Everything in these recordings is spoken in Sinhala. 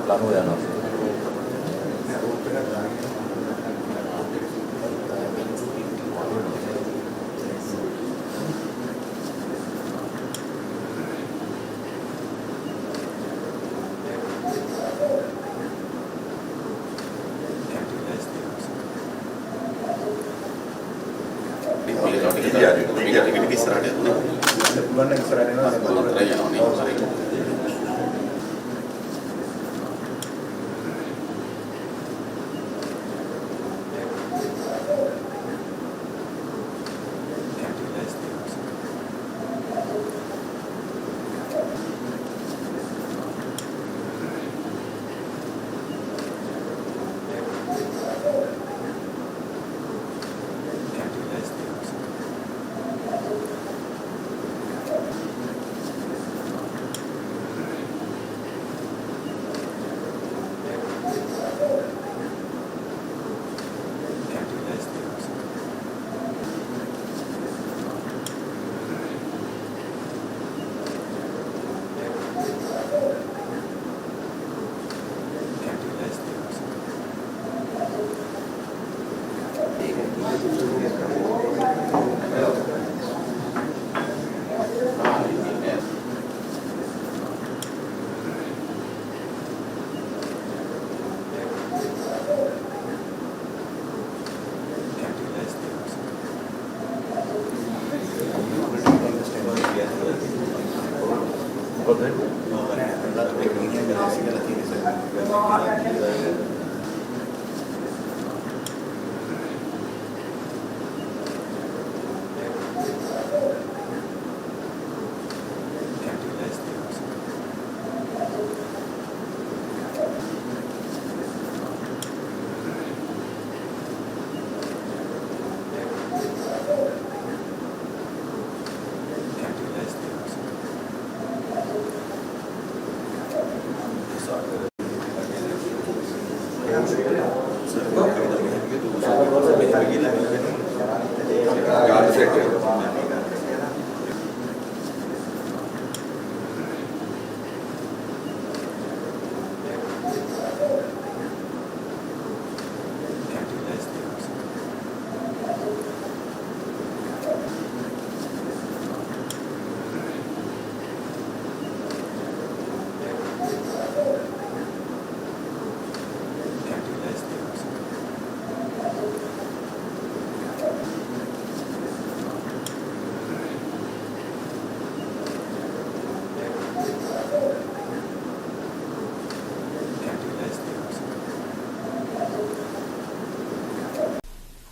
ලනුව යනවා.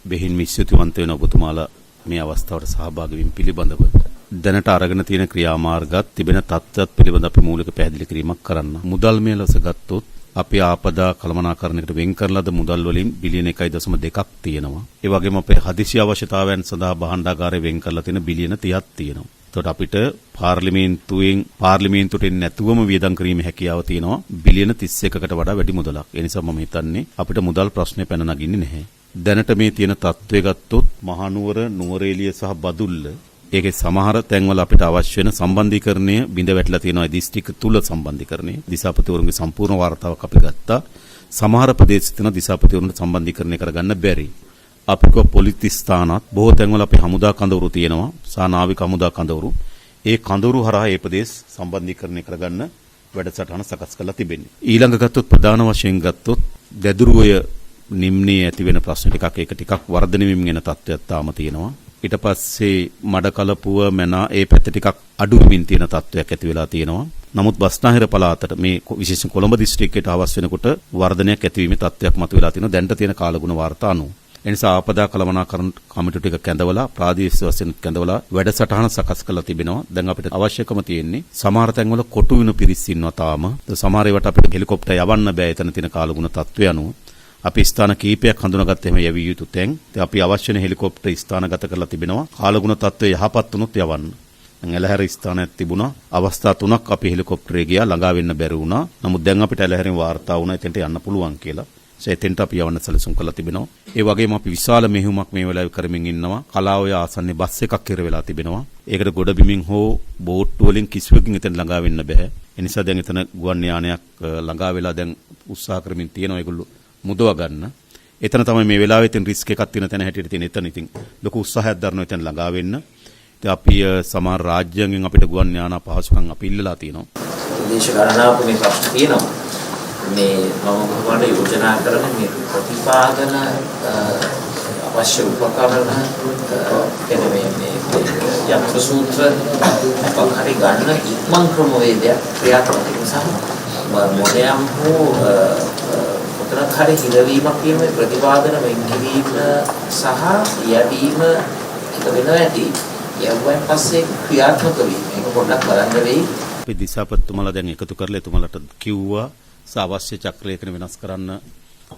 බෙහෙන් විශ්වතුවන්ත වෙන ඔබතුමාලා මේ අවස්ථාවට සහභාගී වීම පිළිබඳව දැනට අරගෙන තියෙන ක්‍රියාමාර්ගات තිබෙන තත්ත්වයක් පිළිබඳ අපි මූලික පැහැදිලි කිරීමක් කරන්න. මුදල් මේ ලෙස ගත්තොත් අපි ආපදා කළමනාකරණයකට වෙන් කරලාද මුදල් වලින් බිලියන 1.2ක් තියෙනවා. ඒ වගේම අපේ හදිසි අවශ්‍යතාවයන් සඳහා භාණ්ඩාගාරය වෙන් කරලා තියෙන බිලියන 30ක් තියෙනවා. එතකොට අපිට පාර්ලිමේන්තුවට නැතුවම වියදම් කිරීමේ හැකියාව තියෙනවා බිලියන 31කට වඩා වැඩි මුදලක්. ඒ නිසා මම හිතන්නේ අපිට මුදල් ප්‍රශ්නේ පැන නගින්නේ නැහැ. දැනට මේ තියෙන තත්ත්වය ගත්තොත් මහනුවර, නුවරඑළිය සහ බදුල්ල ඒකේ සමහර තැන්වල අපිට අවශ්‍ය වෙන සම්බන්ධීකරණය බිඳ වැටලා තියෙනවා. දිස්ත්‍රික්ක තුල සම්බන්ධීකරණය දිසාපතිවරුන්ගේ සම්පූර්ණ වාර්තාවක් අපි ගත්තා. සමහර ප්‍රදේශ තියෙන දිසාපතිවරුන්ට සම්බන්ධීකරණය කරගන්න බැරි. අපිට පොලිස් ස්ථානත් බොහෝ තැන්වල අපේ හමුදා කඳවුරු තියෙනවා. සානාවික හමුදා කඳවුරු. ඒ කඳවුරු හරහා ඒ ප්‍රදේශ සම්බන්ධීකරණය කරගන්න වැඩසටහන සකස් කරලා තිබෙන්නේ. ඊළඟ ගත්තොත් ප්‍රධාන වශයෙන් ගත්තොත් දැදුරුවය නිම්නයේ ඇති වෙන ප්‍රශ්න ටිකක් වර්ධනය වෙමින් යන තත්ත්වයක් තාම තියෙනවා. ඊට පස්සේ මඩකලපුව මැනා ඒ පැත්ත ටිකක් අඩු වෙමින් තියෙන තත්ත්වයක් ඇති වෙලා තියෙනවා. නමුත් බස්නාහිර පළාතට මේ විශේෂයෙන් කොළඹ දිස්ත්‍රික්කයට අවශ්‍ය වෙනකොට වර්ධනයක් ඇතිවීමේ තත්ත්වයක් මතුවලා තියෙනවා. දැනට තියෙන කාලගුණ වාර්තා අනුව. ඒ නිසා ආපදා කළමනාකරණ කමිටු ටික කැඳවලා ප්‍රාදේශීය වශයෙන් කැඳවලා වැඩසටහන සකස් කරලා තිබෙනවා. දැන් අපිට අවශ්‍යකම තියෙන්නේ සමහර තැන්වල කොටු වෙන පිරිස් ඉන්නවා තාම. සමහර ඒවාට අපිට හෙලිකොප්ටර් යවන්න බෑ. එතන තියෙන කාලගුණ තත්ත්වය අනුව. අපි ස්ථාන කීපයක් හඳුනාගත්ත එහෙම යවිය යුතු තැන්. අපි අවශ්‍ය වෙන හෙලිකොප්ටර් ස්ථානගත කරලා තිබෙනවා. කාලගුණ තත්ත්වය යහපත් වුණොත් යවන්න. ඇලහැර ස්ථානයක් තිබුණා. අවස්ථා 3ක් අපි හෙලිකොප්ටරේ ගියා ළඟා වෙන්න බැරි වුණා. නමුත් දැන් අපිට ඇලහැරෙන් වාර්තා වුණා එතෙන්ට යන්න පුළුවන් කියලා. එතෙන්ට අපි යවන්න සැලසුම් කරලා තිබෙනවා. ඒ වගේම අපි විශාල මෙහෙයුමක් මේ වෙලාවේ කරමින් ඉන්නවා. කලාඔය ආසන්නයේ බස් එකක් හිර වෙලා තිබෙනවා. ඒකට ගොඩබිමින් හෝ බෝට්ටු වලින් කිසිවකින් එතෙන් ළඟා වෙන්න බෑ. ඒ නිසා දැන් එතන ගුවන් යානයක් ළඟා වෙලා දැන් උත්සාහ කරමින් තියෙනවා ඒගොල්ලෝ මුදව ගන්න. එතන තමයි මේ වෙලාවේ තියෙන රිස්ක් එකක් තියෙන තැන හැටියට තියෙන එතන ඉතින් ලොකු උත්සාහයක් දරනවා එතන ළඟා වෙන්න. ඉතින් අපි සමහර රාජ්‍යයෙන් අපිට ගුවන් යාන පහසුකම් අපි ඉල්ලලා තියෙනවා. දේශ ගණනාවක මේ ප්‍රශ්න තියෙනවා. මේ මම කොහොමද යෝජනා කරන්නේ මේ ප්‍රතිපාදන අවශ්‍ය උපකරණ එනේ මේ යන්ත්‍ර සූත්‍ර පහරි ගන්න ඉක්මන් ක්‍රමවේදයක් ක්‍රියාත්මක කිරීම සහ මොනියම් හෝ උතරක් හරි හිලවීමක් කියන ප්‍රතිපාදන වෙන් කිරීම සහ යැවීම එක වෙනවා ඇති. යවුවන් පස්සේ ක්‍රියාත්මක වීම මේක පොඩ්ඩක් බලන්න වෙයි. අපි දිසාපතිතුමාලා දැන් එකතු කරලා එතුමාලට කිව්වා අවශ්‍ය චක්‍රලේඛන වෙනස් කරන්න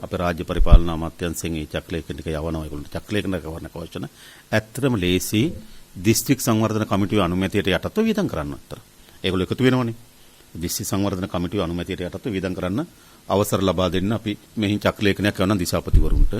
අපේ රාජ්‍ය පරිපාලන අමාත්‍යාංශයෙන් ඒ චක්‍රලේඛන ටික යවනවා ඒගොල්ලෝ චක්‍රලේඛන කරන්න කවචන ඇත්තටම ලේසි දිස්ත්‍රික් සංවර්ධන කමිටුවේ අනුමැතියට යටත්ව වියදම් කරන්න අතර ඒගොල්ලෝ එකතු වෙනවනේ දිස්ත්‍රික් සංවර්ධන කමිටුවේ අනුමැතියට යටත්ව වියදම් කරන්න අවසර ලබා දෙන්න අපි මෙහි චක්‍රලේඛනයක් යවන දිසාපතිවරුන්ට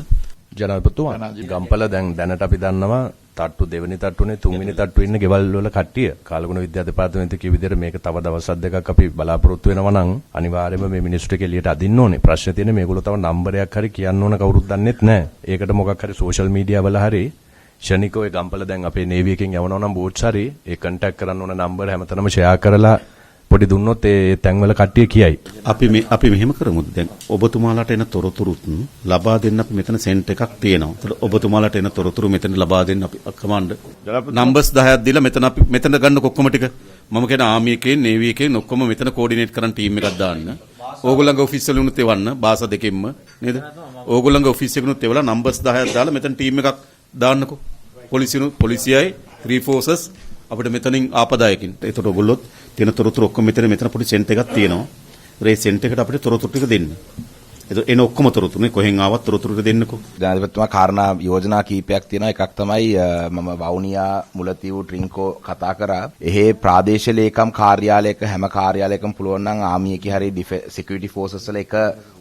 ජනාධිපතිතුමා ගම්පල දැන් දැනට අපි දන්නවා තට්ටු දෙවෙනි තට්ටුනේ තුන්වෙනි තට්ටුවේ ඉන්න ගෙවල් වල කට්ටිය කාලගුණ විද්‍යා දෙපාර්තමේන්තුවේ කිව් විදිහට මේක තව දවස් දෙකක් අපි බලාපොරොත්තු වෙනවා නම් අනිවාර්යයෙන්ම මේ මිනිස්සුට එළියට අදින්න ඕනේ. ප්‍රශ්නේ තියෙන්නේ මේගොල්ලෝ තව නම්බරයක් හරි කියන්න ඕන කවුරුත් දන්නෙත් නැහැ. ඒකට මොකක් හරි සෝෂල් මීඩියා වල හරි ෂණිකෝ ඒ ගම්පල දැන් අපේ නේවි එකෙන් යවනවා නම් බෝට්ස් හරි ඒ කන්ටැක්ට් කරන්න ඕන නම්බර හැමතැනම ෂෙයා කරලා පොඩි දුන්නොත් ඒ තැන්වල කට්ටිය කියයි. අපි මෙහෙම කරමු. දැන් ඔබතුමාලාට එන තොරතුරුත් ලබා දෙන්න අපි මෙතන සෙන්ට් එකක් තියෙනවා. ඒතර ඔබතුමාලාට එන තොරතුරු මෙතන ලබා දෙන්න අපි කමාන්ඩ් නම්බර්ස් 10ක් දීලා මෙතන ගන්න ඔක්කොම ටික මම කියන ආමි එකේ නේවි එකේ ඔක්කොම මෙතන කෝඩිනේට් කරන් ටීම් එකක් දාන්න. ඕගොල්ලන්ගේ ඔෆිස් වලිනුත් එවන්න භාෂා දෙකෙන්ම නේද? ඕගොල්ලන්ගේ ඔෆිස් එකනුත් එවලා නම්බර්ස් 10ක් දාලා මෙතන ටීම් එකක් දාන්නකෝ. පොලිසියයි 3 forces අපිට මෙතනින් ආපදායකින්. ඒතකොට ඔයගොල්ලොත් තියෙන තොරතුරු ඔක්කොම මෙතන පොඩි සෙන්ට් එකක් තියෙනවා. ඒ සෙන්ට් එකට අපිට තොරතුරු ටික දෙන්න. එන ඔක්කොම තොරතුරුනේ කොහෙන් ආවත් තොරතුරු ටික දෙන්නකෝ. ජනාධිපතිතුමා කාරණා යෝජනා කීපයක් තියෙනවා. එකක් තමයි මම වවුනියා මුලතිව් ට්‍රින්කෝ කතා කරා. එහි ප්‍රාදේශීය ලේකම් කාර්යාලයක හැම කාර්යාලයකම පුළුවන් නම් ආමි එකේ හරි සිකියුරිටි ෆෝසස් වල එක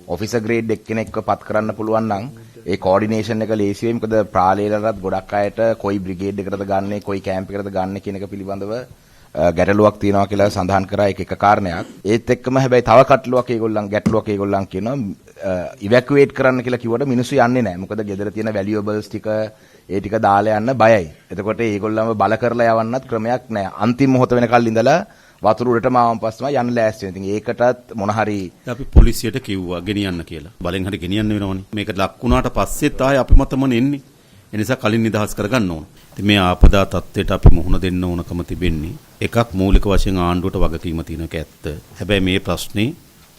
ඔෆිසර් ග්‍රේඩ් එක්කෙනෙක්ව පත් කරන්න පුළුවන් නම් ඒ කෝඩිනේෂන් එක ලේසි වෙයි. මොකද ප්‍රාලේලරත් ගොඩක් අයට කොයි බ්‍රිගේඩ් එකකටද ගන්නෙ කොයි කැම්ප් එකකටද ගන්නෙ කියන එක පිළිබඳව ගැටලුවක් තියෙනවා කියලා සඳහන් කරා එක කාරණයක්. ඒත් එක්කම හැබැයි තව ගැටලුවක් ඒගොල්ලන් කියනවා ඉවැකුවේට් කරන්න කියලා කිව්වට මිනිස්සු යන්නේ නැහැ. මොකද ගෙදර තියෙන වැලියබල්ස් ටික ඒ ටික දාලා යන්න බයයි. එතකොට ඒගොල්ලන්ව බල කරලා යවන්නත් ක්‍රමයක් නැහැ. අන්තිම මොහොත වෙනකල් ඉඳලා වතුර උඩටම ආවම පස්සම යන්න ලෑස්ති වෙන. ඉතින් ඒකටත් මොන හරි අපි පොලිසියට කිව්වා ගෙනියන්න කියලා. බලෙන් හරි ගෙනියන්න වෙනවනේ. මේක ලක් වුණාට පස්සෙත් ආයේ අපි මතමනේ එන්නේ. ඒ නිසා කලින් නිදහස් කරගන්න ඕන. ඉතින් මේ ආපදා තත්ත්වයට අපි මුහුණ දෙන්න ඕනකම තිබෙන්නේ. එකක් මූලික වශයෙන් ආණ්ඩුවට වගකීම තියෙන එක ඇත්ත. හැබැයි මේ ප්‍රශ්නේ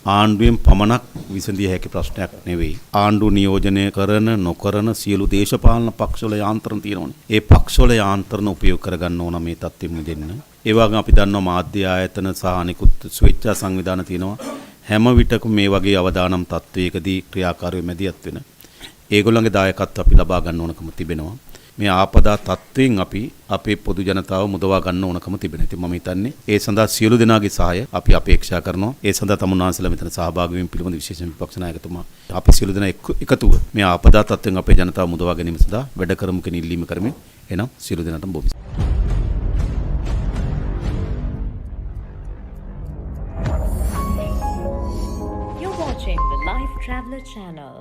ආණ්ඩුවෙන් පමණක් විසඳිය හැකි ප්‍රශ්නයක් නෙවෙයි. ආණ්ඩුව නියෝජනය කරන නොකරන සියලු දේශපාලන පක්ෂවල යාන්ත්‍රණ තියෙනවනේ. ඒ පක්ෂවල යාන්ත්‍රණ උපයෝග කරගන්න ඕන මේ තත්ත්වෙ මුදෙන්න. ඒ වගේම අපි දන්නවා මාධ්‍ය ආයතන සහ අනිකුත් ස්වේච්ඡා සංවිධාන තියෙනවා. හැම විටකම මේ වගේ අවදානම් තත්ත්වයකදී ක්‍රියාකාරී මැදිහත් වෙන ඒගොල්ලන්ගේ දායකත්වය අපි ලබා ගන්න ඕනකම තිබෙනවා. මේ ආපදා තත්ත්වයෙන් අපි අපේ පොදු ජනතාව මුදවා ගන්න ඕනකම තිබෙනවා. ඉතින් මම හිතන්නේ ඒ සඳහා සියලු දෙනාගේ සහාය අපි අපේක්ෂා කරනවා. ඒ සඳහා තමුන්නාන්සලා මෙතන සහභාගී වීම පිළිබඳ විශේෂයෙන් විපක්ෂ 나යකතුමා අපි සියලු දෙනා එකතුව මේ ආපදා තත්ත්වයෙන් අපේ ජනතාව මුදවා ගැනීම සඳහා වැඩ කරමු කියන ඉල්ලීම කරමින් එනම් සියලු දෙනාටම බොහොම You're watching the Life Traveler channel.